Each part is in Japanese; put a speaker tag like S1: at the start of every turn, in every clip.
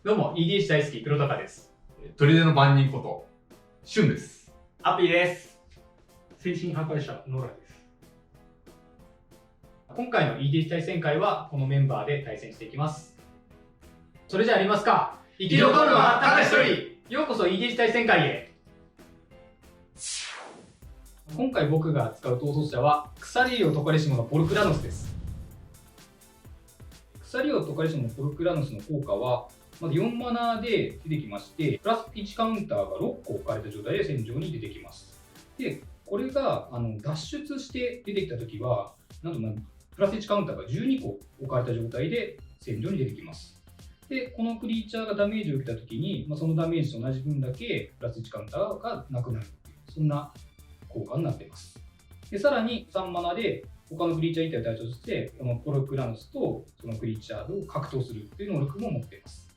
S1: どうも EDH 大好き黒高です。
S2: 砦の番人ことシュンです。
S1: アピーです。
S3: 精神破壊者ノラです。
S1: 今回の EDH 対戦会はこのメンバーで対戦していきます。それじゃあやりますか。生き残るのはただ一人。ようこそ EDH 対戦会へ。今回僕が使う統率者は鎖を解かれし者のポルクラノスです。鎖を解かれし者のポルクラノスの効果はまず4マナで出てきまして、プラス1カウンターが6個置かれた状態で戦場に出てきます。で、これが脱出して出てきたときは、なんとプラス1カウンターが12個置かれた状態で戦場に出てきます。で、このクリーチャーがダメージを受けたときに、そのダメージと同じ分だけプラス1カウンターがなくなるっていう、そんな効果になっています。で、さらに3マナで他のクリーチャー1体を対象として、このポルクラノスとそのクリーチャーを格闘するという能力も持っています。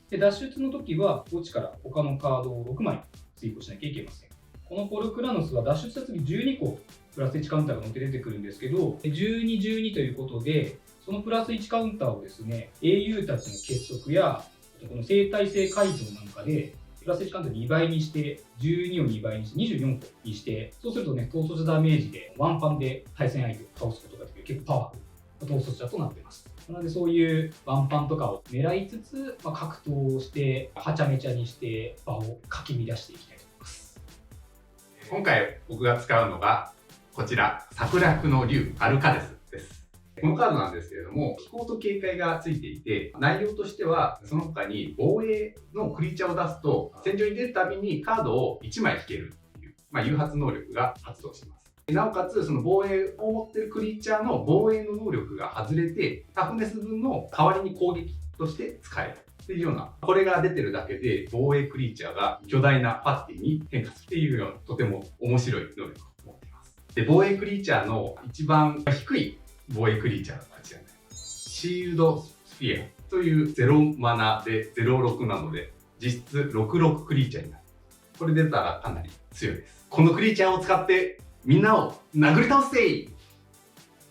S1: で、脱出の時は墓地から他のカードを6枚追加しなきゃいけません。このポルクラノスは脱出した次12個プラス1カウンターが乗って出てくるんですけど、12、12ということで、そのプラス1カウンターをですね、英雄たちの結束や、この生態性改造なんかで、プラス1カウンター2倍にして、12を2倍にして24個にして、そうするとね、統率ダメージでワンパンで対戦相手を倒すことができる、結構パワフルな統率者となっています。なのでそういうワンパンとかを狙いつつ、格闘をしてはちゃめちゃにして場をかき乱していきたいと思います。
S2: 今回僕が使うのがこちら、策略の竜アルカデスです。このカードなんですけれども、飛行と警戒がついていて、内容としてはその他に防衛のクリーチャーを出すと戦場に出るたびにカードを1枚引けるっていう、誘発能力が発動します。なおかつ、その防衛を持っているクリーチャーの防衛の能力が外れて、タフネス分の代わりに攻撃として使えるっていうような、これが出てるだけで防衛クリーチャーが巨大なパッティに変化するっていうような、とても面白い能力を持っています。で、防衛クリーチャーの一番低い防衛クリーチャーがこちらになります。シールドスフィアという0マナで06なので、実質66クリーチャーになる。これ出たらかなり強いです。このクリーチャーを使ってみんなを殴り倒せ。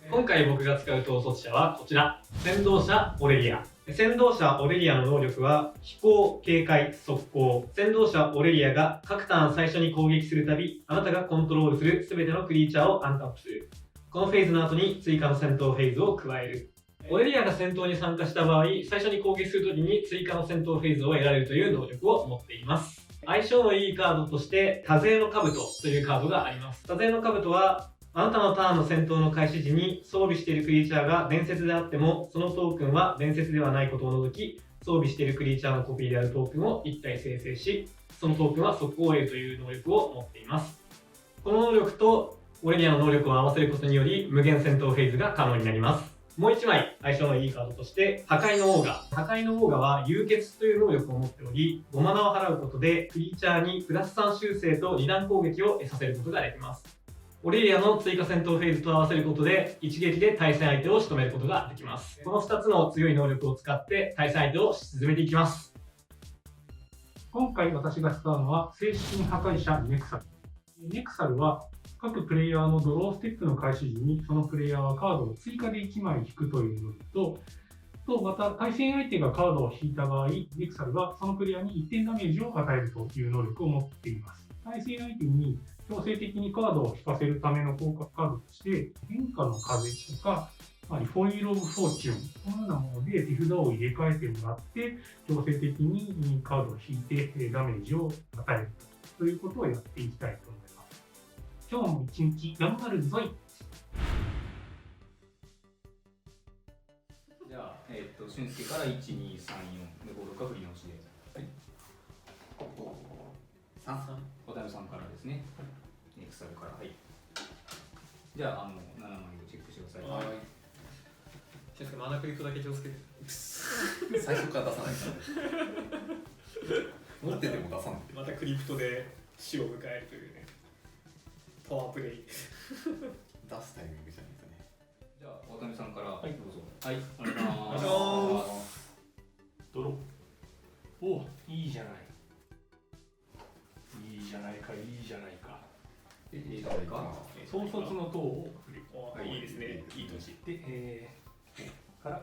S1: 今回僕が使う統率者はこちら、先導者オレリア。先導者オレリアの能力は飛行、警戒、速攻。先導者オレリアが各ターン最初に攻撃するたび、あなたがコントロールする全てのクリーチャーをアンタップする。このフェーズの後に追加の戦闘フェーズを加える。オレリアが戦闘に参加した場合、最初に攻撃するときに追加の戦闘フェーズを得られるという能力を持っています。相性のいいカードとして多勢の兜というカードがあります。多勢の兜はあなたのターンの戦闘の開始時に装備しているクリーチャーが伝説であっても、そのトークンは伝説ではないことを除き、装備しているクリーチャーのコピーであるトークンを1体生成し、そのトークンは速攻を得るという能力を持っています。この能力とオレリアの能力を合わせることにより無限戦闘フェーズが可能になります。もう1枚相性のいいカードとして、破壊のオーガ。破壊のオーガは融血という能力を持っており、5マナを払うことでクリーチャーにプラス3修正と2段攻撃を得させることができます。オレリアの追加戦闘フェーズと合わせることで、一撃で対戦相手を仕留めることができます。この2つの強い能力を使って対戦相手を沈めていきます。
S3: 今回私が使うのは精神破壊者ネクサル。ネクサルは各プレイヤーのドローステップの開始時にそのプレイヤーはカードを追加で1枚引くという能力とまた対戦相手がカードを引いた場合、ネクサルはそのプレイヤーに1点ダメージを与えるという能力を持っています。対戦相手に強制的にカードを引かせるための効果カードとして、変化の風とか、フォイル・オブ・フォーチュン、このようなもので手札を入れ替えてもらって、強制的にカードを引いてダメージを与えるということをやっていきたいと思います。今日も一日頑張るぞい。
S4: じゃあ、俊介から1、2、3、4、で、5、6は振り直しで。はい。3、渡辺さんからですね。ネクサルから、はい。じゃあ、7枚をチェックしてください。はい。
S1: 俊介、マナクリプトだけ気をつけて。
S5: 最初から出さないからね。持ってても出さない。
S1: またクリプトで死を迎えるというね。パワープレイ。
S5: 出すタイミングじゃないとね。
S4: じゃあ、渡辺さんから、
S1: はい、
S4: どうぞ。はい、お願いします。
S1: お願いします。
S3: ドロー。お、いいじゃない。いいじゃないか、いいじゃないか。
S4: いいじゃないか。
S3: 統率の塔を振る。
S1: いいですね。いい年。
S3: で、から、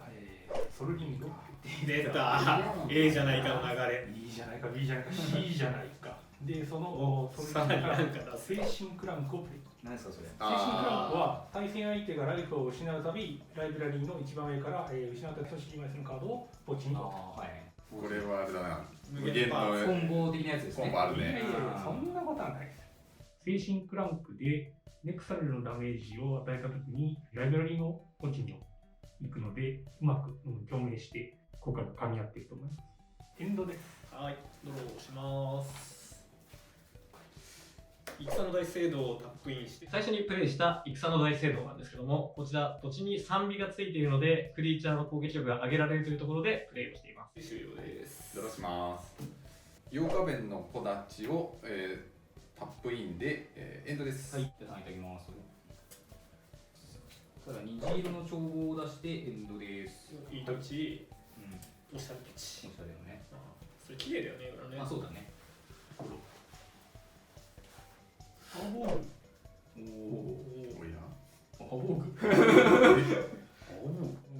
S3: ソルリングを振る。
S6: 出た A じゃないかの流れ。
S3: E じゃないか B じゃないか C じゃないか。で、それ
S6: さらになんかだ
S3: 精神クランクをプレイ。
S4: 何ですかそれ。
S3: 精神クランクは対戦相手がライフを失うたび、ライブラリーの一番上から、失った人を1枚するカードをポチにと。
S4: はい。
S2: これはあれだな。
S6: 無限パー
S4: コンボ的なやつですね。
S2: コンボあるね。
S3: いやいやそんなことはないです。精神クランクでネクサルのダメージを与えたときにライブラリーのポチに行くので、うまく共鳴して効果が噛み合っていると思います。エンドです。
S6: はい、ドローします。戦の大聖堂をタップインして、
S7: 最初にプレイした戦の大聖堂なんですけども、こちら土地に賛美がついているので、クリーチャーの攻撃力が上げられるというところでプレイをしています。
S6: 終了です。
S2: ドローします。8日弁の小立ちを、タップインで、エンドです。
S4: はい、じゃあ3いただきます。ただ虹色の帳簿を出してエンドです。
S6: いい土地、
S4: うん。
S6: 押した土地。
S4: 下だよね。
S6: それ綺麗だよね、今のね。
S4: あ、そうだね。
S3: アボール。
S2: おいな。
S4: アボーグ。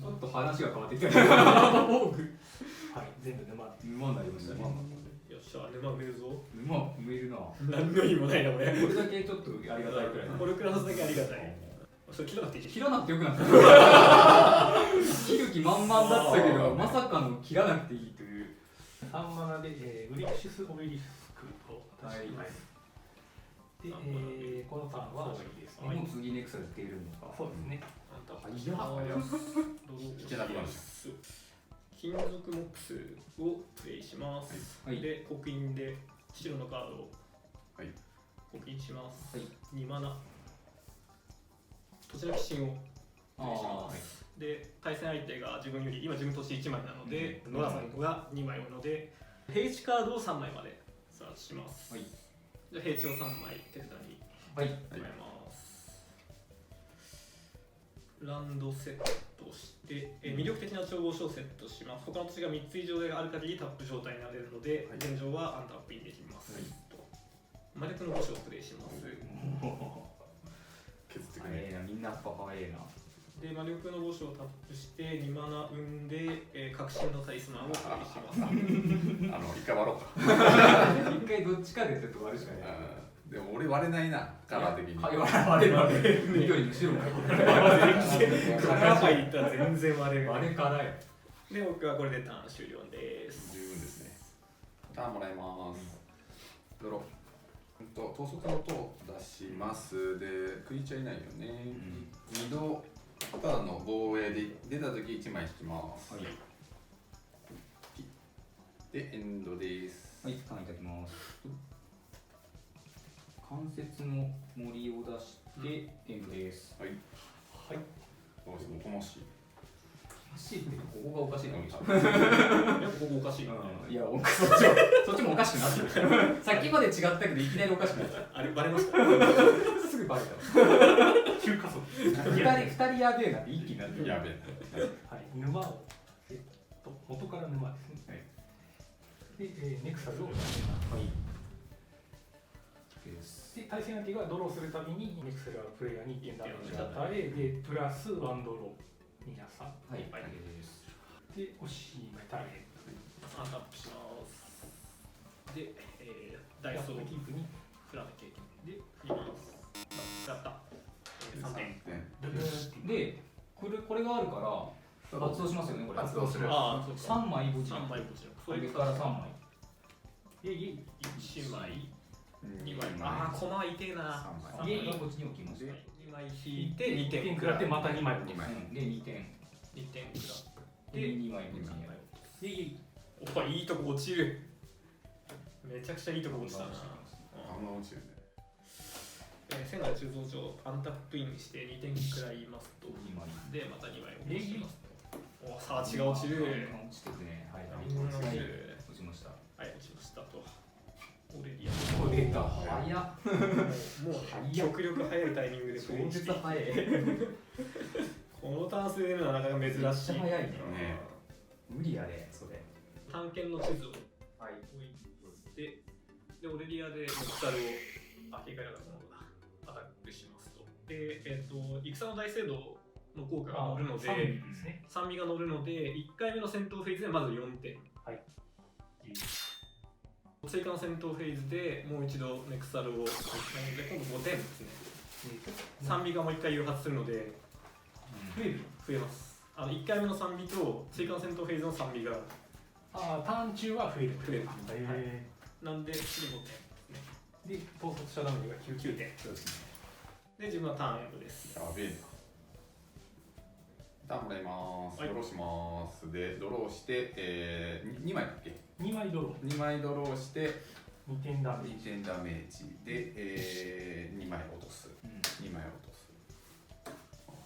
S4: ちょっと話が変わってきた。アボーグ。
S3: はい、全部沼。
S4: 沼になりましたね。
S6: よっしゃ、沼埋めるぞ。
S4: 沼埋めるな。
S6: 何の意味もないな、これ。
S4: これだけちょっとありがたいくらい。
S6: これクラスだけありがたい。それ切らなくていいし。
S4: 切らなくてよくなった。切る気満々だったけど、まさかの切らなくていいという。
S3: 3マナで、ウリクシス・オベリスクを出しています。で、このターンは、
S4: もう次ネクサル出るのか。
S3: そうですね。
S6: あんた
S4: いや、
S6: ドロー
S2: いけなくなる
S6: 金属モックスをプレイします。
S4: はい
S6: で、刻印で白のカードを
S2: はい
S6: 刻印します。
S4: はい
S6: 2マナ。どちら寄進をプレイしま
S4: あ
S6: す。で、対戦相手が自分より、今自分として1枚なので、ノラさんが2枚なので、平地カードを3枚までサーチします。
S4: はい
S6: じゃあ平地を3枚手札に
S4: はい。
S6: 加えます。ランドセットして、魅力的な調合書をセットします。他の土地が3つ以上である限りタップ状態になれるので、
S2: はい
S6: 現状はアンタップインできます。
S2: はい
S6: 魔力の5種をプレイします。
S2: 削ってくれ。
S4: 早いな、みんなやっぱ早いな。
S6: で、魔力の5種をタップして2マナ運んで、革新のタリスマンをプレイします。
S2: 一回割ろうか。
S4: 一回どっちかでちょっと割るしかない。
S2: でも俺割れないな、カラー的に。
S4: はい、割れる割れる。緑の白も
S6: カラー界でいったら全然割れる。
S4: 割れからよ。
S6: で、僕はこれでターン終了です。
S2: 十分ですね。ターンもらいます。ドロー。統率の塔出しますで、クリーチャーいないよね。2度ターンの防衛で出たとき1枚引きます。
S4: はい。
S2: で、エンドです。
S4: はい、ターンいただきます。関節の森を出してエンドです。
S2: はい。
S3: はい。
S2: どうしてもおこましい。
S4: おかしいってここがおかしいのに。
S6: やっぱここおかしいよね。
S4: いや、そっちもおかしくなってる。さっきまで違ったけどいきなりおかしくなった。
S6: あれバレました。
S4: すぐバレた。
S3: 急加速。
S4: 二人やべえなって一気になってる。
S2: やべえ。
S3: はい、沼を、元から沼ですね。で、ネクサルを出します。
S4: はい。
S3: で、対戦相手がドローするたびに、ネクサルはプレイヤーに1点ダメージを与え、で、プラス1ドロー、2や3。
S4: はい、はい、です。
S3: で、おしまいターゲッ
S6: アンタップします。で、ダイソー
S3: ト。キープに、
S6: フランケで振ります。やった。3点。
S4: で、これがあるから発動しますよね、これ。
S2: 発動する。
S6: ああ、そうか。
S4: 3枚墓地。
S6: 3枚墓地の。
S4: それから3枚。
S3: で、
S6: 1枚、2枚。
S2: あ
S6: ああ、駒痛えな。
S2: 3枚。
S4: 3枚が墓地に置きました。
S6: 2枚引いて2
S3: 2
S6: 点
S3: 点食らって、また2枚。
S2: 2枚。
S4: で、2点。
S6: 2点食らって。
S4: で、2枚墓地に。
S6: おいいとこ落ちる。めちゃくちゃいいとこ落ちたな。
S2: あんま落ちるね。
S6: 仙台鋳造所アンタップインして2点食らいますと。
S4: 2枚。
S6: で、また2枚落ちますと。お、サーチが落ちる。
S4: 落ちてくね。はい、
S6: 落ちる。
S4: 落ちました。
S6: はい、落ちましたと。オレリア。
S4: これが早っ。
S6: もう極力早いタイミングでプレイして
S4: 早い。
S6: このターン数で見るのはなかなか珍しい。
S4: めっちゃ早いね。
S2: ね
S4: 無理やで、それ。
S6: 探検の地図を置
S4: はい。
S6: いて、で、オレリアでモクタルを、あ、警戒なかったものだ。アタックしますと。で、戦の大聖堂の効果が乗るので、
S3: 3尾ですね。
S6: 3尾が乗るので、1回目の戦闘フェーズでまず4点。
S3: はい。
S6: 追加の戦闘フェーズでもう一度ネクサルを、なので今度5点ですね。3尾がもう1回誘発するので、増えます。1回目の3尾と追加の戦闘フェーズの3尾が、
S3: ターン中は増える。
S6: 増える。
S3: へ
S6: なんで、次5点。
S3: で、統率者ダメージが9点。
S6: そうですね。で、自分はターンエンドです。
S2: やべえな。ターンもらいます。
S6: はい
S2: ドローします。で、ドローして、2枚だっけ
S3: 2枚ドロー。
S2: 2枚ドローして
S3: 2点ダメー
S2: 2
S3: ジ。
S2: 点ダメージで、2枚落とす。2枚落とす。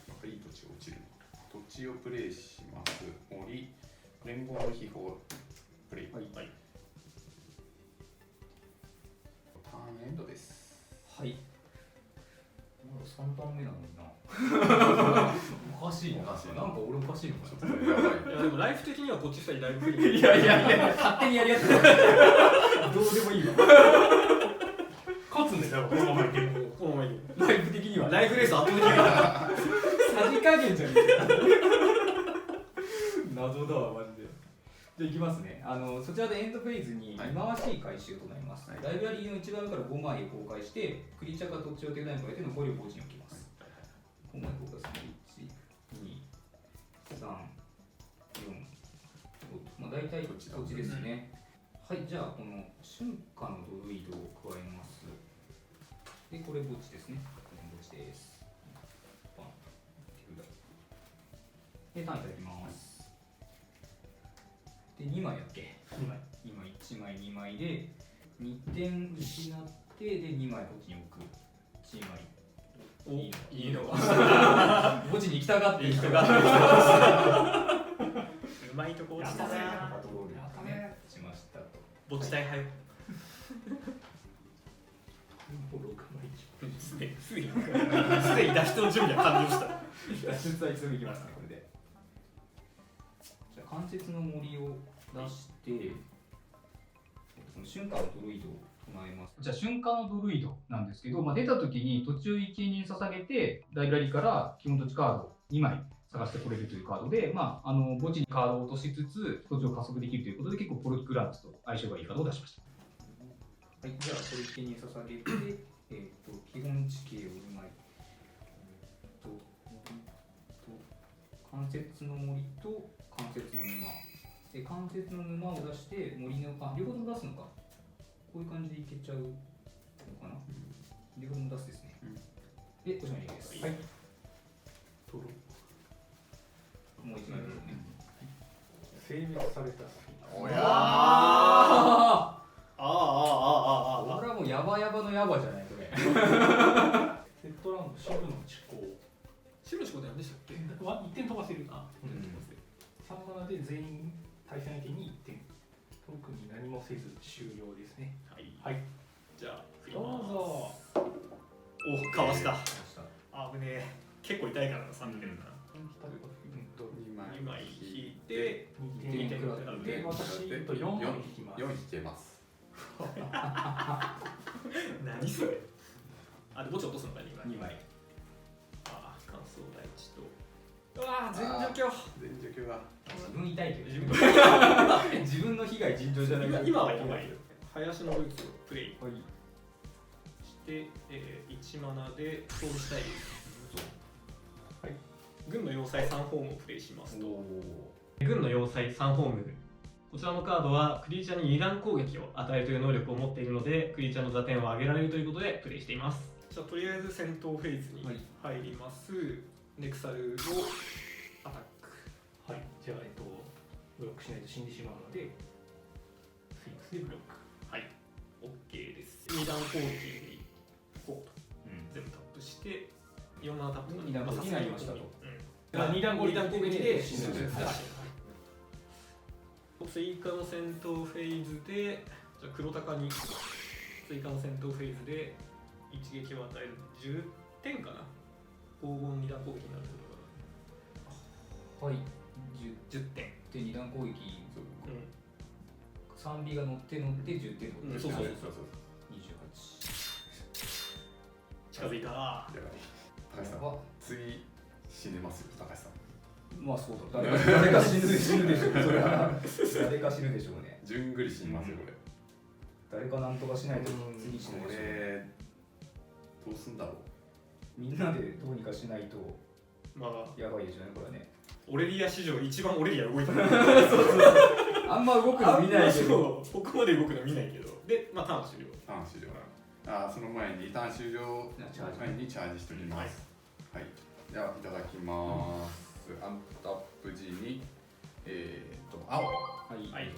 S2: なんかいい土地が落ちる。土地をプレイします。森、連合の秘宝、プレイ。
S6: はい。
S2: ターンエンドです。
S4: はい。まだ3ターン目なのにな。おかしいな。
S2: おかしいな
S4: なんか俺おかしいのか
S2: ちょっとやばい。
S6: いや、でもライフ的にはこっち2人だいぶ不利。
S4: いやいやいや、勝手にやりやってた。どうでもいいわ。
S3: 勝つんですよ、このままいける。
S6: このままいい。
S4: ライブ的には。
S6: ライフレース圧倒的には。
S4: さじ加減じゃねえか。謎だわ、マジで。じゃあいきますね。そちらでエンドフェーズに忌まわしい回収となります。
S2: はい
S4: ライブラリーの一番上から5枚公開して、クリーチャーか土地を手札に加えて残りを墓地に置きます。5枚公開する1、2、3、4、5。まあ大体土地ですね。はい、じゃあこの春夏のドルイドを加えます。で、これ墓地ですね。これ墓地です。バン手札。で、ターンいただきます。で、2枚だっけ
S3: ?2 枚。
S4: 今1枚2枚で2点失ってで2枚こっちに置く1枚いいの墓地に行きたがってる人が
S6: うまいとこ落ちた
S3: やったね
S6: な。
S4: パトロールですねしましたと
S6: 墓地大敗。
S3: 6枚。
S6: すでに脱出の準備は完了した。
S4: 脱出はいつでもいきますねこれでじゃあ関節の森を出してその瞬間のドルイドを唱えます。じゃあ瞬間のドルイドなんですけど、出た時に途中1人捧げてライブラリから基本土地カードを2枚探してこれるというカードで、墓地にカードを落としつつ土地を加速できるということで結構ポルキクランツと相性がいいカードを出しました。はい、じゃあこれ1人捧げて、基本地形を2枚関節の森と関節の沼で関節の沼を出して森の両方とも出すのかこういう感じでいけちゃうのかな両方とも出すですね、でおしまいです。はいもう一枚目ですね、
S3: 性別された
S2: おや
S4: これはもうヤバヤバのヤバじゃないこれ
S3: セットラウンド支部の地高
S6: 白の仕事何でしたっけ
S3: は1点飛ばせる。
S6: あ、
S3: 3マナで全員対戦相手に1点。特に何もせず終了ですね。
S6: はい。
S3: はい。
S6: じゃあ、振り
S3: どう
S6: ます。
S3: ぞ。
S6: お、かわした。あぶねえ。結構痛いからな、3点な。
S2: 2
S6: 2枚引いて、
S3: 2点
S4: 点
S3: 食らってで私と4枚引きます。
S2: 4引けます。
S6: 何それ。あ、で、墓地落とすのか、2枚。
S4: 2枚
S6: あ、乾燥大地と。うわー、全除去。
S2: 全除去が。
S4: 自分痛いけど
S6: 自分
S4: 自分の被害尋常じゃないから
S6: 今は今いる。林のブーツをプレイ
S4: はい
S6: して、1マナで装備したいです。軍の要塞3ホームをプレイしますと、
S7: 軍の要塞3ホーム。こちらのカードはクリーチャーに2段攻撃を与えるという能力を持っているので、クリーチャーの打点を上げられるということでプレイしています。
S6: じゃあとりあえず戦闘フェーズに入ります。ネクサルをアタック。
S3: はい。じゃあブロックしないと死んでしまうので、スイックスでブロック。
S6: はい、OK です。2段攻撃に行こうと。全部タップして、4マナタップ
S4: 2段攻撃になりましたと。
S3: 2段攻撃
S6: で
S3: 死ぬ。
S6: 追加の戦闘フェーズで、じゃあ黒鷹に追加の戦闘フェーズで一撃を与える10点かな。黄金2段攻撃になることが
S4: はい
S6: 10点。
S4: で2段攻撃
S6: う
S4: 3尾が乗って10点ってことですね
S6: そうそう
S4: 28
S6: 近づいたな。
S2: 高橋さん、次死ねますよ高橋さん。
S4: まあそうだ、誰か死ぬでしょう、それは誰か死ぬでしょうね。
S2: じゅんぐり死にますよこれ。
S4: 誰かなんとかしないと次死ぬ
S2: こ
S4: でしょうね。
S2: れどうすんだろう。
S4: みんなでどうにかしないと
S6: まあ
S4: やばいでしょうね、これはね。
S6: オレリア史上一番オレリア動いてる。
S4: あんま動くの見ないけど、
S6: ここまで動くの見ないけど。で、まあターン終了。
S2: ターン終了。あーその前にターン終了
S4: チャージ
S2: 前にチャージしておきます。はい。ではいただきます。アンタップ時に青。
S4: はい。
S6: はい。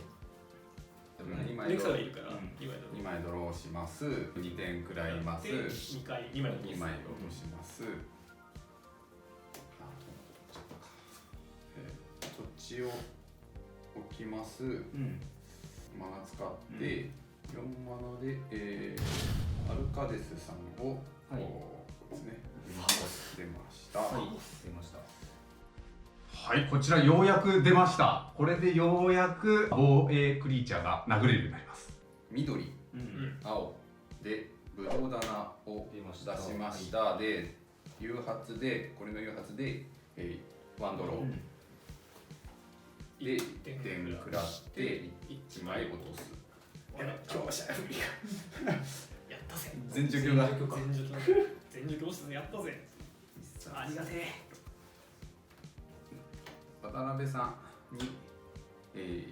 S2: 2枚
S6: ネクサ
S2: ドロー
S6: ルいるから、2枚
S2: 2枚ドローします。2点食らいます。
S6: で、2回、2枚の
S2: 2枚落とします。こっちを置きます。
S4: うん。
S2: マナ使って4マナで、アルカデスさんを、
S4: はい
S2: こうですね、出ました。
S4: はい、出ました。
S2: はい、こちらようやく出ました。これでようやく防衛クリーチャーが殴れるようになります。緑、
S4: うん。
S2: 青でブドウ棚を出しました。で、誘発で、これの誘発で、ワンドロー。で、1点食らって1枚落とす。強者振りが
S6: やったぜ。
S2: 全除去が
S6: 全除去してやったぜ。ありがて
S2: 渡辺さんに、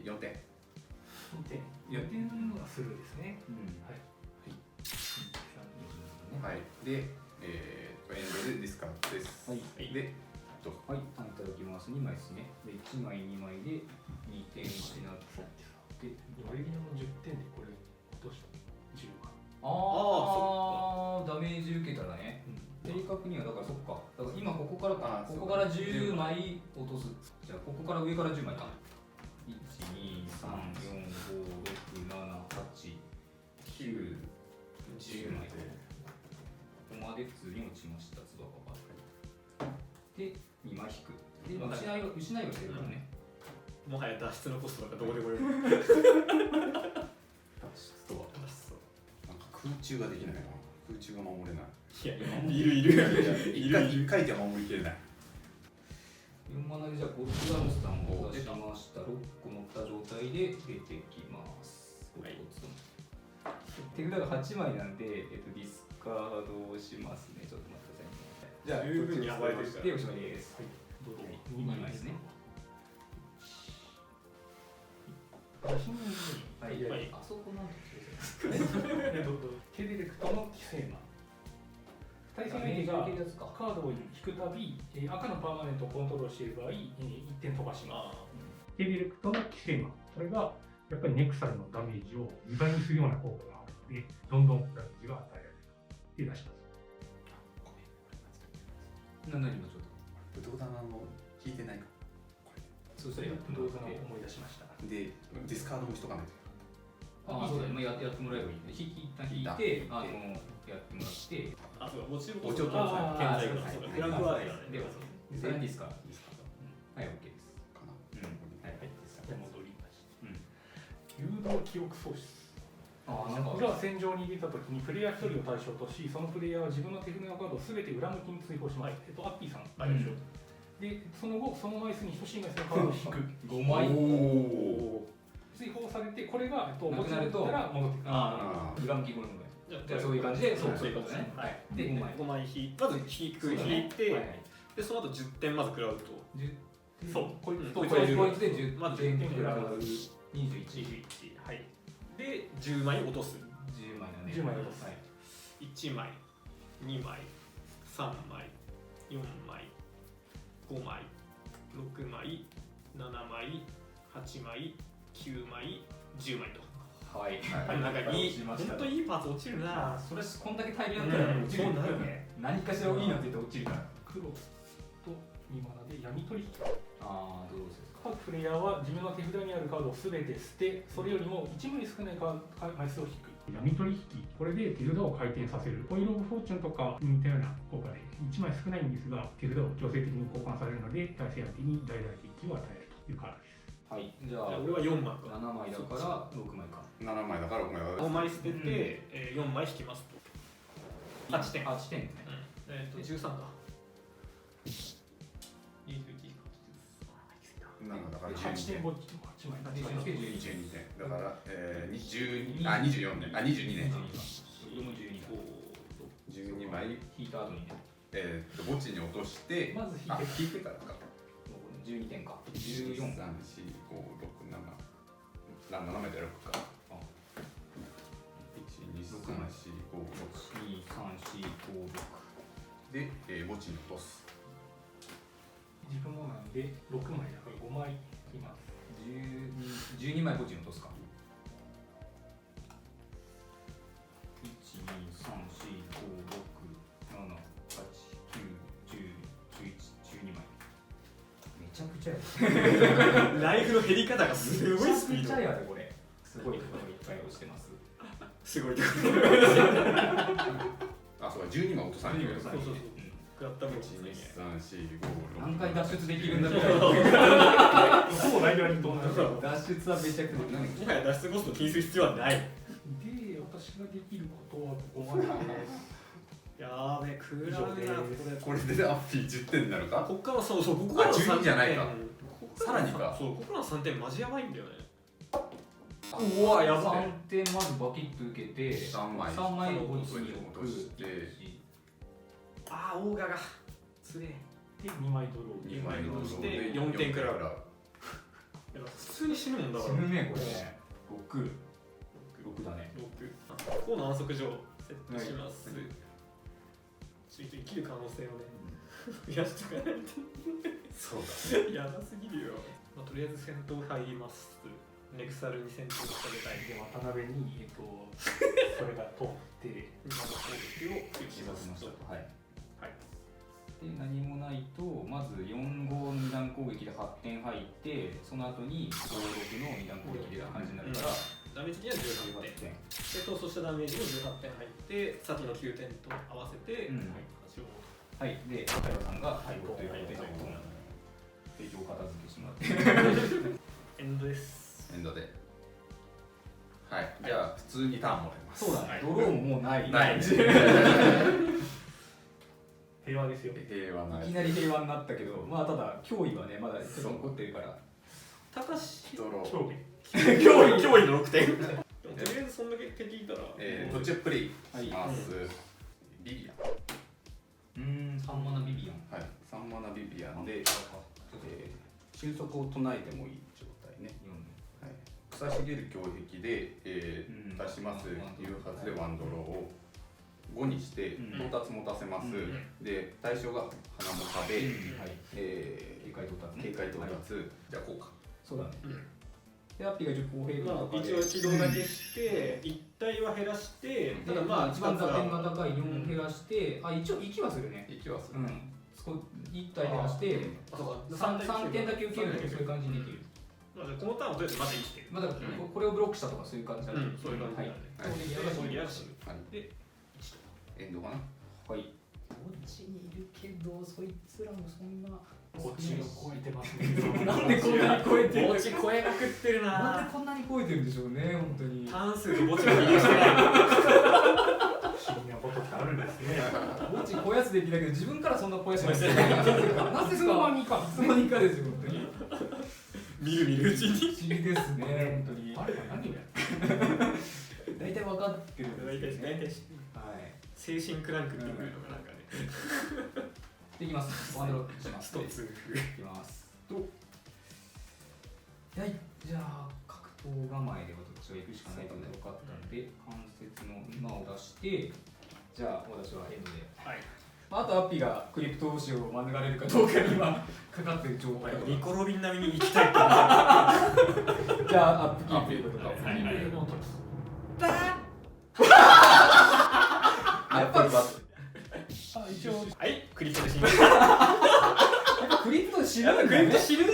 S2: 4点。
S3: 4点はスルーですね。
S4: うん。
S2: はい。で、エンドでディスカードです。
S4: はい。
S2: で、
S4: はい、ターンいただきます。2枚ですね。で、1枚、2枚で2点失って、
S3: オレリアの10点でこれ落とした10万。
S4: ダメージ受けたらね。正確にはだからそっか。だから今ここから
S2: あー
S4: ここから10枚落とす。じゃあここから上から10枚か。1、2、3、4、5、6、7、8、9、10枚。ここまで普通に落ちました。ツバババ。で、2枚引く。で、失いはしてるからね。
S6: もはや脱出のコストなんかどこでもよる。
S2: 脱出とはなんか空中ができないな。空中が守れない。
S6: いや、いる。
S2: 一回じゃ守りきれない。
S4: 4マナでじゃあゴッドラムスタンを出しました。6個乗った状態で出てきます。はい、手札が8枚なんで、ディスカードをしますね。ちょっと待ってくださいね。じゃあ、
S6: 十分に暴れてるから
S4: でおしまいです。はい、
S3: どうぞ。
S4: 2枚ですね。
S3: 私に、
S4: はい、あそこなんて
S3: ケデレクトの規制マン。対戦相手がカードを引くたび、赤のパーマネントをコントロールしている場合、1点飛ばします。ケデレクトの規制マン。これがやっぱりネクサルのダメージを2倍にするような効果があるので、どんどんダメージが与えられると出します。
S4: 何今ちょっと。
S2: ブドウ棚の引いてないか。
S4: そうしたらやって
S3: 動画を
S4: もらって。
S3: 思い出しました。
S2: で、ディスカードもしとかないと。
S4: ああ、そうだね。やってもらえばいいね。引いて、やってもらって、
S6: あ、そうか、墓地を
S2: 墓地を通す
S6: あー健在か。そうか、フランクワーディだね。
S4: では、それはディスカード。はい、OK です。
S2: かな。
S4: はい、はい、です。
S3: じゃあ戻りました。
S4: うん。
S3: 誘導記憶喪失。
S4: ああ、なんか
S3: これは戦場に出たときにプレイヤー1人を対象とし、そのプレイヤーは自分の手札のカードをすべて裏向きに追放します。アッピーさん、あれでしょ。で、その後、その枚数に等しい枚数のカードを引く。
S4: 5枚
S3: 追放されて、これが
S4: なくなると
S3: たら戻ってくる。
S4: ああ、裏向き5のぐらい。じゃあそういう感じで、そういうことね。はい。で、5枚。
S6: 5枚引いて、まず引いて、で、その後10点まず食らうと。そう、
S3: こいつ
S4: こいつで10
S6: まず
S4: 点
S6: 10
S4: くらい
S6: 21。
S4: 21。
S6: はい。で、10枚落とす。
S4: 10枚だね。
S3: 10枚落とす
S4: はい。
S6: 1枚、2枚、3枚、4枚、5枚、6枚、7枚、8枚、9枚、10枚と。
S4: はい。
S6: なんかいい、本当いいパーツ落ちるな。
S4: それこんだけ大量だったら落ちる。
S6: そうなるね。
S4: 何かしらいいなって言って落ちるから。
S3: 黒と2マナで闇取引。
S4: ああ、どうですか。
S3: 各プレイヤーは自分の手札にあるカードをすべて捨て、それよりも1枚少ない枚数を引く。闇取引、これで手札を回転させる。ホイール・オブ・フォーチュンとか似たような効果で、1枚少ないんですが、手札を強制的に交換されるので、対戦相手に大々的を与えるというカードです。
S4: はい。じゃあ、
S6: 俺は4枚か。
S4: 7枚だから6枚か。
S2: 7枚だから6枚だ
S6: 5枚捨てて、4枚引きますと。8点。
S4: 8点ね。
S6: 13か。
S2: なんだから
S3: 8.5
S2: 12点だから、24年22年12枚
S1: 引いた後にね。
S2: 墓地に落として
S3: まず
S2: 引いてからか
S1: 12点か。
S2: 14、3、4、5、6、
S1: 14。
S2: 7、7枚で6か。
S1: あ
S2: 1、2、3、4、5、
S1: 2、3、4、5、
S2: 6で、墓地に落とす。
S3: 自分もなんで6枚だから5枚います。
S1: 12枚墓地に落とすか。1、2、3、4、5、6、7、8、9、10、11、12枚。めちゃくちゃやで。
S6: ライフの減り方がすごいスピード
S1: めちゃくちゃやでこれ。すごいところにいっぱい押してます。
S6: すごい
S2: あ、そうか、12枚落とさないといけない。
S6: そうそうそう食らった分
S2: 1、2、3、4、5、6。
S1: 何回脱出できるんだみたいな。
S3: ほぼライダーにと同じで、
S1: 脱出はめちゃくちゃ何
S6: もはや脱出コスト気にする必要はない
S3: 私ができることはここまでです。
S6: やーべ食らうな
S2: これでアッピー10点になるか。
S6: こっからそうここからの
S2: 12じゃないか
S6: ここからの
S2: さらにか
S6: そうここからの3点マジやばいんだよね
S1: うわやばい。3点まずバキッと受けて
S2: 3枚
S1: 3枚を墓地に置く。
S2: 落として
S6: あーオーガがつれえ
S3: で2枚ドロー。
S2: 2枚の
S6: して4点くらうやっぱ普通に死ぬもんだから
S1: 死ぬねこれね。6だね。
S6: 6こうの安息所をセットします、ちょっと生きる可能性をね増やしとかないと
S2: そうだ。
S6: やばすぎるよ、まあ、とりあえず戦闘入りますネクサルに戦闘をされたい
S3: で渡辺にそれが通って
S6: 今の攻撃を打ちますと
S1: はい。
S6: はい
S1: で何もないとまず4号2段攻撃で8点入ってその後に5、6の2段攻撃で感じになるから
S6: ダメージ的には18点で逃走したダメージも18点入ってさっきの9点と合わせて、
S1: うん
S6: 8を
S1: はい。で赤山さんが敗北ということで提供を片付けてしまって
S6: エンドです
S2: エンドで。はい、じゃあ普通にターンもらいます。
S1: そうだね。ドローももうない。
S2: ない。
S3: 平和ですよ。
S2: 平和ない
S1: きなり平和になったけど、まあただ脅威はねまだちょっと残ってるから。
S6: 高し
S2: ドロー。
S3: 競技。
S6: 脅威の6点とりあえずそんだけ敵いたら
S2: 途中プレイ
S1: はい
S2: します。ビビアン。
S1: 3マナビビアン。
S2: はい、3マナビビアンで、収束を唱えてもいい状態ね。はい、草茂る胸壁で、出します誘発でワンドローを5にして到達持たせます。で、対象が花もかで、
S1: 警戒到達ね。
S2: 警戒到達、じゃあこうか。
S1: そうだね。で、アッピーが一応公平
S6: まあ、一応起動だけして1体は減らしてただまあ
S1: 一番打点が高い4減らして、あ、一応息はするね。
S2: 息はする。
S1: 1体減らして3点だけ受けるとそういう感じにできる。
S6: まあ、このターンはとりあえずまだ生きてる
S1: まあだからこれをブロックしたとかそういう感じだね。
S6: そういう感じなんで
S1: はい。
S6: やらしい
S2: はい、
S6: で
S2: エンドかな。
S1: はい。こっちにいるけど、そいつらもそんな。
S3: こっちを超えてますね。
S1: なんでこんなに超えてる
S6: 墓地超えまくってる
S1: なん
S6: な
S1: でこんなに超えてるんでしょうね、本当に。
S6: ターン数と墓地が比例してない
S3: 不思議なことってあるんですね。
S1: 墓地超やすできたけど、自分からそんな超やしない。
S6: 超えて
S1: なぜか。なぜ
S3: いつの間
S1: か。
S3: にか。
S1: いつの間にかですよ、本当に。
S6: 見る見るうちに
S1: 不思議ですね、本当に。
S3: あれは何をや
S1: 大体分かってるん
S6: 大体
S1: ですね。
S6: 大体
S1: はい。
S6: 精神クランクっていうのがなんかね
S1: できます。ワンドロップします。
S6: スト2
S1: いきます。と。はい。じゃあ、格闘構えで私は行くしかないというのが分かったので、関節の馬を出して、じゃあ、私はエンドで。
S6: はい
S1: あとアッピーがクリプトオシを免れるかどうかに今かかってる状態
S6: ニコロビン並みに行きたいって
S1: じゃあアップキープということで
S6: はいはい
S3: の時。
S1: やっぱり
S3: あ、一応。
S6: はいクリプトで死ぬ
S1: クリプト死ぬんだね
S6: クリプト死ぬね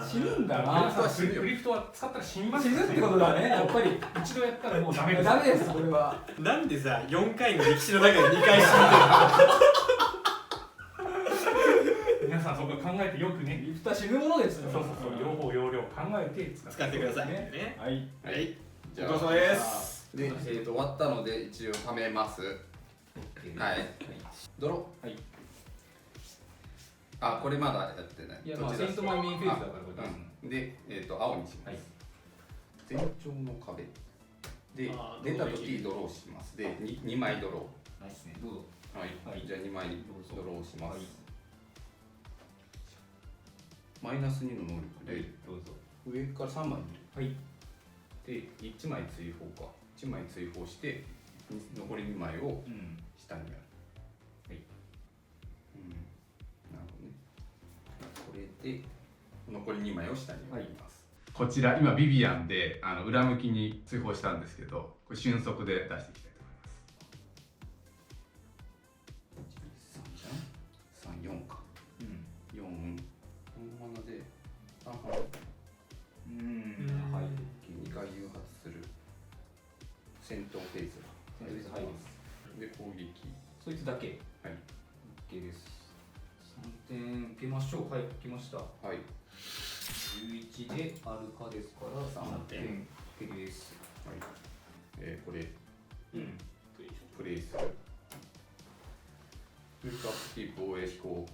S1: 死ぬんだ
S3: 皆
S1: な
S3: さんクリプトは使ったら死にます
S1: 死ぬってことだねやっぱり
S3: 一度やったらもうダメです。
S1: ダメですこれは
S6: なんでさ4回の歴史の中で2回死
S3: 皆さんそこ考えてよくね。
S1: クリプトは死ぬものですよ
S3: そうそうそう、両方要領考えて
S6: ぬ使ってくださいね
S1: はい
S6: はい
S2: じゃ
S6: お疲れ様です
S2: で、終わったので一応貯めます。はい。ドロ
S1: はい
S2: ー。あ、これまだやってない。
S4: いや、まあ、
S2: どっちだ
S4: セントマイメインフェーズだからこれ出すの。
S2: うんで、青にします。
S4: はい
S2: 前兆の壁。で
S6: あ、ー
S2: 出た時ドローします。で、2枚ドロ
S4: ないですね。どうぞ。
S2: ー。はい。
S4: はい
S2: じゃあ2枚
S4: どうぞ
S2: ドローします。
S4: はい
S2: マイナス2の能力で、
S4: どうぞ。
S2: 上から3枚
S4: はい。
S2: で、1枚追放か。1枚追放して、残り2枚を
S4: うん。
S2: 下にやる。
S4: はい。
S2: うん。なるほどね。これで、残り2枚を下にやります。こちら、今ビビアンで裏向きに追放したんですけど、これ瞬足で出していきたいと思います。3じゃん ?3、4か。
S4: うん。
S2: 4、本物で、3本。
S4: うん。はい。
S2: 2回誘発する。戦闘フェーズが
S4: セントフェーズ入ります。
S2: で、攻撃。
S4: そいつだけ。
S2: はい。
S4: OK です。3点受けましょう。はい、受けました。
S2: はい。
S4: 11でアルカですから3点受けです。
S2: これ、
S4: うん。
S2: プレイする。フルカップキープ防衛飛行。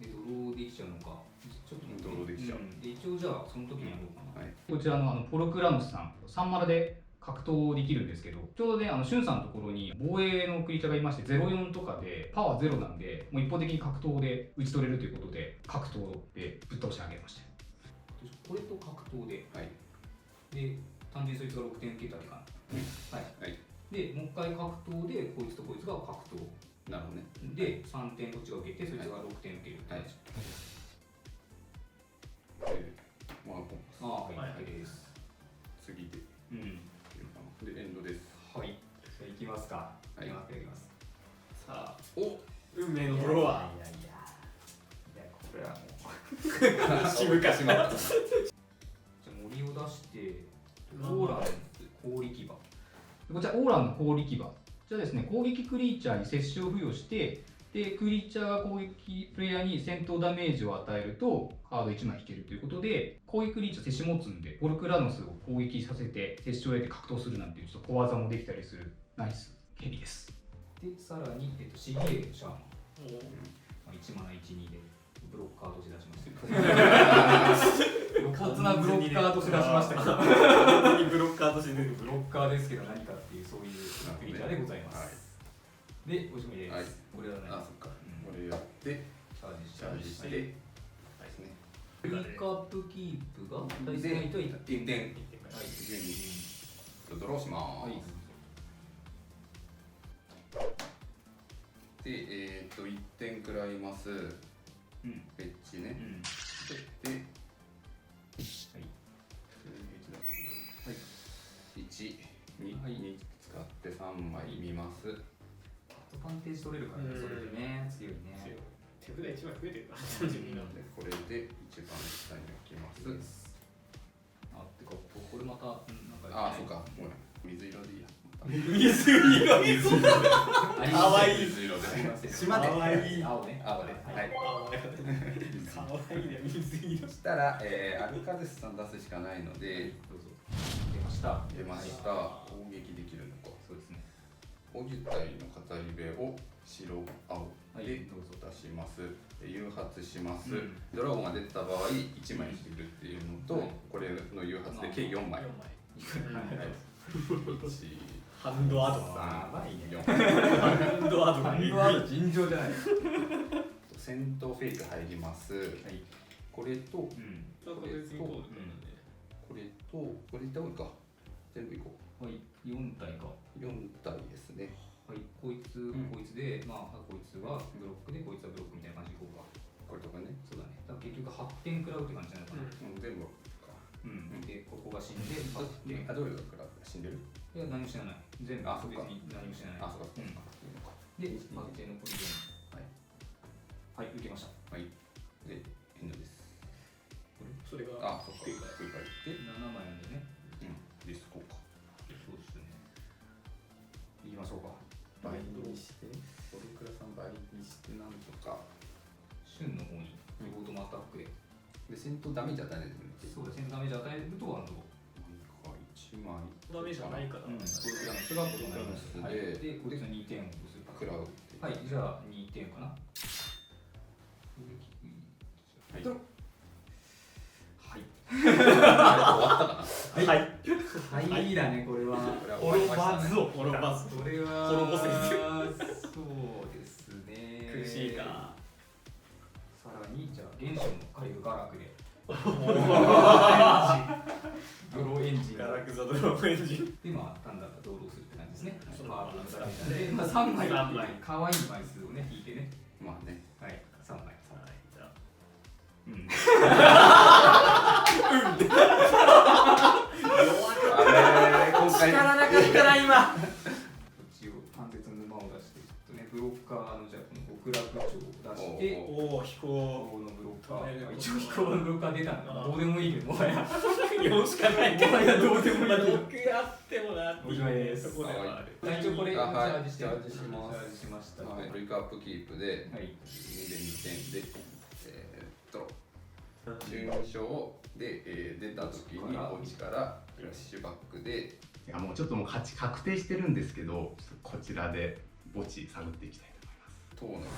S4: で、ドローできちゃうのか。ちょっと待って
S2: ドローできちゃう。
S4: で、一応じゃあ、その時にやろうかな。
S2: はい。
S1: こちらのポロクラノスさん、3マラで格闘できるんですけど、ちょうどね、シュンさんのところに防衛のクリーチャーがいまして、04とかで、パワー0なんで、もう一方的に格闘で打ち取れるということで、格闘でぶっ倒してあげました。
S4: これと格闘で、
S2: はい。
S4: で、単純にそいつが6点受けたって感じ。はい。
S2: はい。
S4: で、もう一回格闘で、こいつとこいつが格闘。
S2: なるほどね。
S4: で、3点こっちが受けて、そいつが6点受けるって感じ。
S2: ワンコン
S4: ああ、はい、はい、です。
S2: 次で。
S4: うん。
S2: で、エンドです。
S4: はい。じゃあ、いきますか。
S2: はい
S4: いきます、いきます。
S6: さあ
S2: お
S6: 運命のドローワ
S4: いやいやいや、これはもう。
S6: ー渋かしまった
S4: じゃあ森を出して、オーラン氷牙。
S1: こちら、オーランの氷牙。じゃあですね、攻撃クリーチャーに接種を付与して、で、クリーチャーが攻撃プレイヤーに戦闘ダメージを与えると、カード1枚引けるということで、攻撃クリーチャー接種持つんで、ポルクラノスを攻撃させて、接種を得て格闘するなんていうちょっと小技もできたりするナイスヘビです。
S4: で、さらに、シギレーシャーマン。1マナ1、2でブロッカーとして出しました。露骨なブロッカーとして出しましたけど、
S6: 本当にブロッカーとして出る
S4: ブロッカーですけど何かっていうそういうクリーチャーでございます。
S2: はい。
S4: で、おしまいです。
S2: はい
S4: これは何
S2: あ、そっか。
S4: うん
S2: これやって、
S4: チャージ
S2: チャージして、
S4: はい
S2: ですね。
S4: フリーカップキープが対戦相手は1点。
S2: 1点。
S4: はい。
S2: ドローします。
S4: はい。
S2: で、1点食らいます。
S4: うん。
S2: ベッジね。
S4: うん。
S2: で、1、2、
S4: はい
S2: 2使って3枚見ます。
S4: アドバンテージ取れるからね、それでね、強いね。
S6: 手札1枚増えてるな32なんで
S2: で、これで一番下に置きます。
S4: あ、てか、これまた、なんか、
S2: あ、そうか。ごめん。水色でいいや。
S6: 水色
S2: 水色で。
S6: かわいい
S2: 水色で。
S4: ありません。
S6: 島で
S4: かわいい。青ね。
S2: 青で。はい。
S6: かわいいね水色
S2: そしたら、アルカデスさん出すしかないので、
S4: どうぞ。出ました。
S2: 出ました。攻撃できるのか。
S4: そうですね。
S2: 保持体の語り部を白青
S4: はい
S2: で
S4: どうぞ
S2: 出します。誘発します。
S4: うん
S2: ドラゴンが出た場合1枚引けるっていうのと、
S4: はい
S2: これの誘発で計4枚。
S6: 4枚
S2: はい。
S6: ハンドアド
S4: やばいね。
S2: 4
S6: ハンドアドが
S4: ハンドアート尋常じゃない。
S2: 戦闘フェイク入ります。
S4: はい。
S2: これと、
S4: うん。
S6: 確実にこうだね
S2: これと、これいった方がいいか。全部いこ
S4: はい。4体か。
S2: う。4体ですね。
S4: はい。こいつ、
S2: ん
S4: こいつで、まあ、こいつはブロックで、こいつはブロックみたいな感じでいこうか。
S2: これとかね。
S4: そうだね。だから結局8点食らうって感じなのかな。
S2: 全部か。
S4: うん。で、ここが死んで、8点。
S2: あ、どういうから死んでる？
S4: いや、何も死なない。全部、
S2: あそっか
S4: 別に何も死なない。
S2: あ、そうか。
S4: うん。で、8点残り4。
S2: はい。
S4: はい、受けました。
S2: はい。で、エンドです。
S6: それが
S2: あ、そっか。繰り返して、
S4: 7枚なんでね。
S2: ディスコか。
S4: そうですね。いきましょうか。
S2: 倍にして、ポルクラさん倍にしてなんとか。
S4: 旬の方に、オートマアタックで。
S2: で、戦闘ダメージ与えないと無理。
S4: そうですね、ダメージ与えると、
S2: なんか1枚。
S6: ダメージがないから
S4: うん、これがそれがことになります。
S2: で
S4: はい、で、これですね、2点を落とす。
S2: 食らうっていう。
S4: はい、じゃあ2点かな。
S5: 終わったかな。
S7: はい。
S4: はいだね、これは。
S5: これは終わりましたね。
S7: を滅ばず。
S4: これは
S7: 滅ぼせ
S4: そうですね。
S7: 苦しいか。
S4: さらにじゃあ原初の回復ガラクでドローエンジン
S7: ガラクザドローエンジン。
S4: でまあ単なるドローするって感じですね。
S7: そう
S4: カーブのガラクでまあ3枚
S7: 三枚
S4: 可愛い枚数をね引いてね。
S5: まあね。
S4: はい3枚。
S7: じゃあ
S4: うん。
S5: 今回
S7: 力なかったな今。
S4: 一応関節の沼を出してちょっとねブロッカーのじゃあこの極楽鳥を出して
S7: おお飛
S4: 飛
S7: 行。
S4: 行のブロッカー一応飛行のブロッカー出たんだからどうでもいいけどもはや
S7: 4しかないけど。
S4: もはやどうでもいいけど
S7: 6やってもなって
S4: おしまいです
S7: ところではある。
S4: 一応これチ
S5: はい
S4: ャージして
S5: チャージします
S4: チャージしましたは
S5: ブレイクアップキープで
S4: い
S5: 2で2点で順勝で、出た時に墓地からフラッシュバックで
S2: いやもうちょっともう勝ち確定してるんですけど、ちょっとこちらで墓地探っていきたいと思います。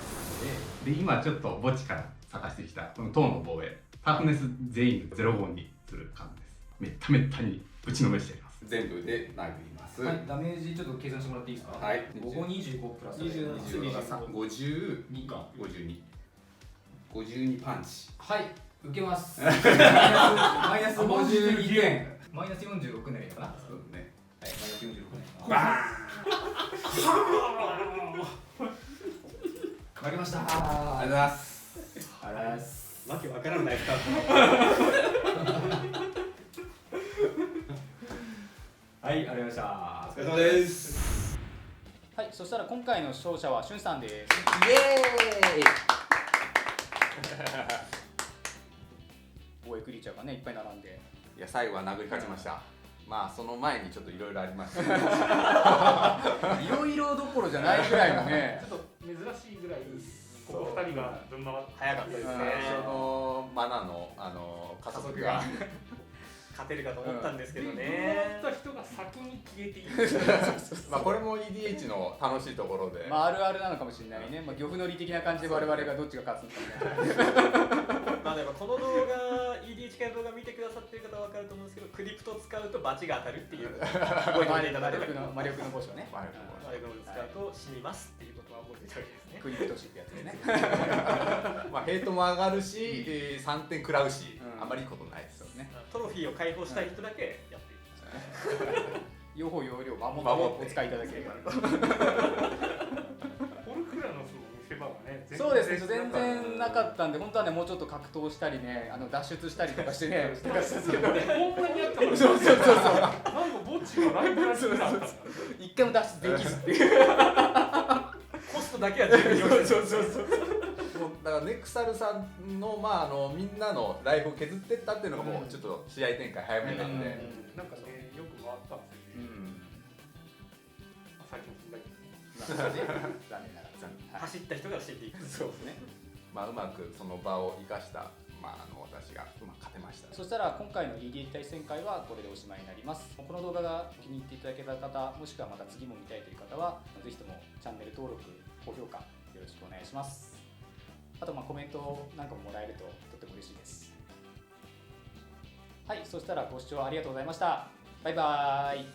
S5: 塔の
S2: で今ちょっと墓地から探してきたこの塔の防衛、タフネス全員05にする感じです。めっためったに打ちのめしてやります。
S5: 全部で殴ります。
S4: はいダメージちょっと計算してもらっていいですか
S5: はい
S4: 5個25プラス
S7: 27
S5: 52
S4: 2か
S5: 52パンチ。
S4: はい受けますマイナス52点マイナス46年かな
S5: そうね。
S4: はいマイナス46年
S5: バ
S4: 負けました
S5: ーン。ありがとうございます。
S4: あらーす
S7: わけわからないスター
S4: はいありがとうございました
S7: ト。お疲れ様です。
S1: はい、そしたら今回の勝者はしゅんさんです。
S5: イエーイ。
S1: 防衛クリーチャーがねいっぱい並んで。
S5: いや最後は殴り勝ちました。まあその前にちょっといろいろありました。
S1: いろいろどころじゃないぐらいのね。
S3: ちょっと珍しいぐらいここ2人が分回って
S7: 早かったですね。
S5: そのマナの家族が
S7: 勝てるかと思ったんですけど
S3: 分
S7: ね。
S3: 回った人が先に消えていく
S5: まあこれも EDH の楽しいところで。
S1: まああるあるなのかもしれないね。まあ漁夫の利的な感じで我々がどっちが勝つのかみたいな。
S7: まあでもこの動画 EDH 系の動画見てくださってる方は分かると思うんですけど、クリプトを使うとバチが当たるっていう覚えておいていただければ。
S1: 魔力の墓所ね。
S5: 魔力の
S7: 魔力を使うと死にますっていうことは覚えておいておいてですね。
S1: クリプトシってやつでね。
S5: まあヘイトも上がるし、3点食らうし、
S1: うん
S5: あまりいいことないですよね。
S7: トロフィーを解放したい人だけやっていく。
S1: 用法用量守
S5: 守
S1: ってお使いいただければ。
S3: ポルクラノスの見せ場がね
S1: そうですね、全然なかったんで、本当はね、もうちょっと格闘したりね、脱出したりとかしてね、してたんですけど、
S3: こんなにあったのに
S1: そうそうそうそう、
S3: なんか墓地がライブラリーになったんだ
S1: 一回も脱出できずっていう。
S7: コストだけは自分に用意してる。
S1: そうそうそう。
S5: もうだからネクサルさんの、みんなのライフを削ってったっていうのがもうちょっと試合展開早めなんで、
S3: なんかねよく回ったんですよね最近死んだけど
S1: 残念ながら。はい
S7: 走った人が死んでいく。
S1: そうですね。
S5: うまくその場を生かした、私がうまく勝てました。
S1: そしたら今回の EDH 対戦会はこれでおしまいになります。この動画が気に入っていただけた方、もしくはまた次も見たいという方は、ぜひともチャンネル登録、高評価よろしくお願いします。あとコメントなんかももらえるととっても嬉しいです。はい、そしたらご視聴ありがとうございました。バイバーイ。